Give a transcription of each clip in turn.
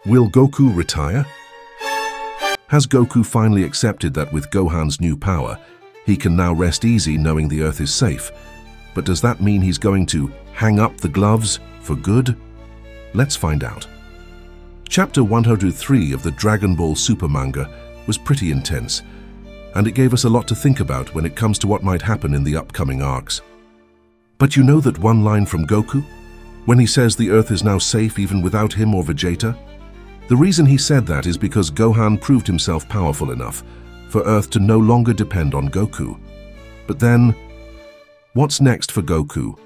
Will Goku retire? Has Goku finally accepted that with Gohan's new power, he can now rest easy knowing the Earth is safe? But does that mean he's going to hang up the gloves for good? Let's find out. Chapter 103 of the Dragon Ball Super manga was pretty intense, and it gave us a lot to think about when it comes to what might happen in the upcoming arcs. But you know that one line from Goku, when he says the Earth is now safe even without him or Vegeta? The reason he said that is because Gohan proved himself powerful enough for Earth to no longer depend on Goku. But then, what's next for Goku?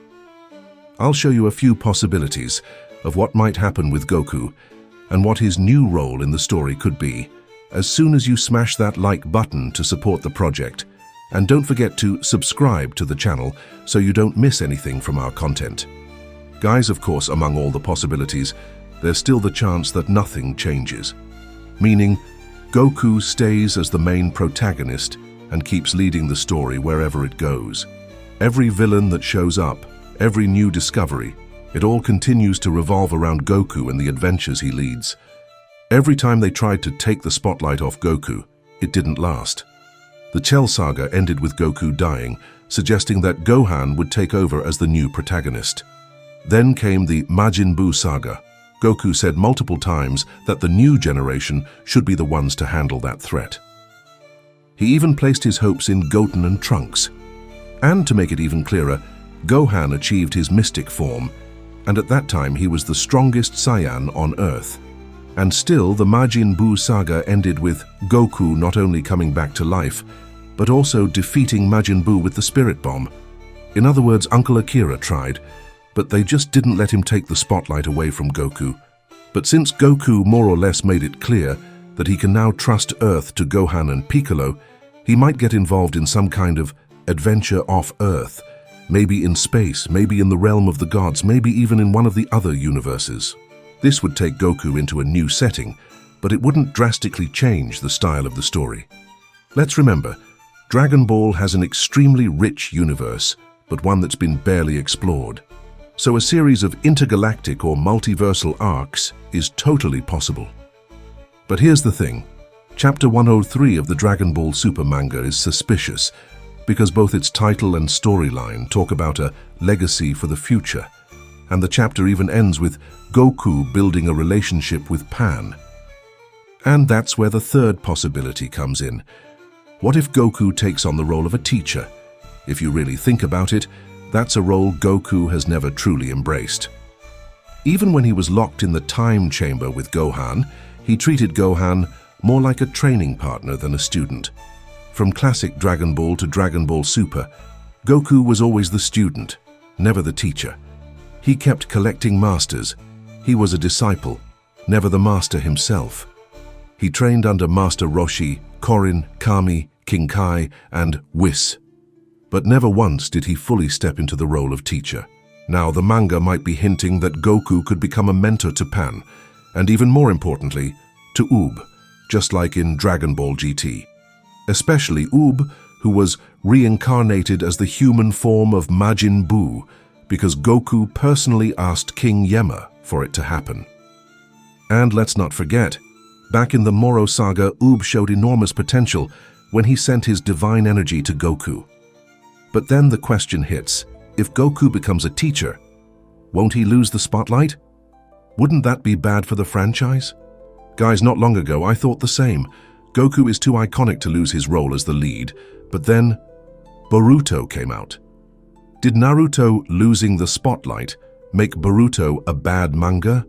I'll show you a few possibilities of what might happen with Goku and what his new role in the story could be as soon as you smash that like button to support the project. And don't forget to subscribe to the channel so you don't miss anything from our content. Guys, of course, among all the possibilities, there's still the chance that nothing changes. Meaning, Goku stays as the main protagonist and keeps leading the story wherever it goes. Every villain that shows up, every new discovery, it all continues to revolve around Goku and the adventures he leads. Every time they tried to take the spotlight off Goku, it didn't last. The Cell saga ended with Goku dying, suggesting that Gohan would take over as the new protagonist. Then came the Majin Buu saga. Goku said multiple times that the new generation should be the ones to handle that threat. He even placed his hopes in Goten and Trunks. And to make it even clearer, Gohan achieved his mystic form, and at that time he was the strongest Saiyan on Earth. And still, the Majin Buu saga ended with Goku not only coming back to life, but also defeating Majin Buu with the Spirit Bomb. In other words, Uncle Akira tried, but they just didn't let him take the spotlight away from Goku. But since Goku more or less made it clear that he can now trust Earth to Gohan and Piccolo, he might get involved in some kind of adventure off Earth, maybe in space, maybe in the realm of the gods, maybe even in one of the other universes. This would take Goku into a new setting, but it wouldn't drastically change the style of the story. Let's remember, Dragon Ball has an extremely rich universe, but one that's been barely explored. So a series of intergalactic or multiversal arcs is totally possible. But here's the thing. Chapter 103 of the Dragon Ball Super manga is suspicious because both its title and storyline talk about a legacy for the future, and the chapter even ends with Goku building a relationship with Pan. And that's where the third possibility comes in. What if Goku takes on the role of a teacher? If you really think about it, that's a role Goku has never truly embraced. Even when he was locked in the time chamber with Gohan, he treated Gohan more like a training partner than a student. From classic Dragon Ball to Dragon Ball Super, Goku was always the student, never the teacher. He kept collecting masters. He was a disciple, never the master himself. He trained under Master Roshi, Korin, Kami, King Kai, and Whis. But never once did he fully step into the role of teacher. Now, the manga might be hinting that Goku could become a mentor to Pan, and even more importantly, to Oob, just like in Dragon Ball GT. Especially Oob, who was reincarnated as the human form of Majin Buu, because Goku personally asked King Yema for it to happen. And let's not forget, back in the Moro saga, Oob showed enormous potential when he sent his divine energy to Goku. But then the question hits, if Goku becomes a teacher, won't he lose the spotlight? Wouldn't that be bad for the franchise? Guys, not long ago I thought the same. Goku is too iconic to lose his role as the lead, but then Boruto came out. Did Naruto losing the spotlight make Boruto a bad manga?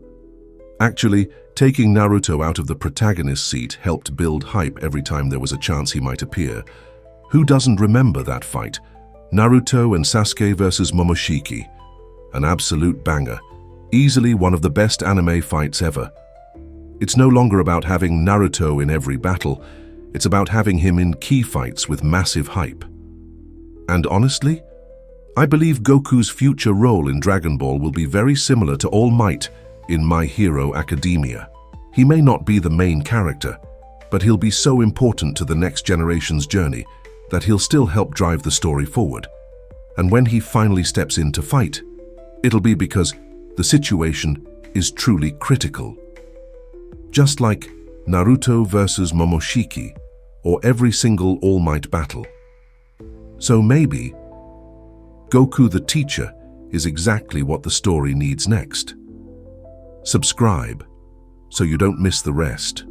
Actually, taking Naruto out of the protagonist seat helped build hype every time there was a chance he might appear. Who doesn't remember that fight? Naruto and Sasuke versus Momoshiki. An absolute banger. Easily one of the best anime fights ever. It's no longer about having Naruto in every battle. It's about having him in key fights with massive hype. And honestly, I believe Goku's future role in Dragon Ball will be very similar to All Might in My Hero Academia. He may not be the main character, but he'll be so important to the next generation's journey that he'll still help drive the story forward. And when he finally steps in to fight, it'll be because the situation is truly critical. just like Naruto versus Momoshiki, or every single All Might battle. So maybe Goku the teacher is exactly what the story needs next. Subscribe so you don't miss the rest.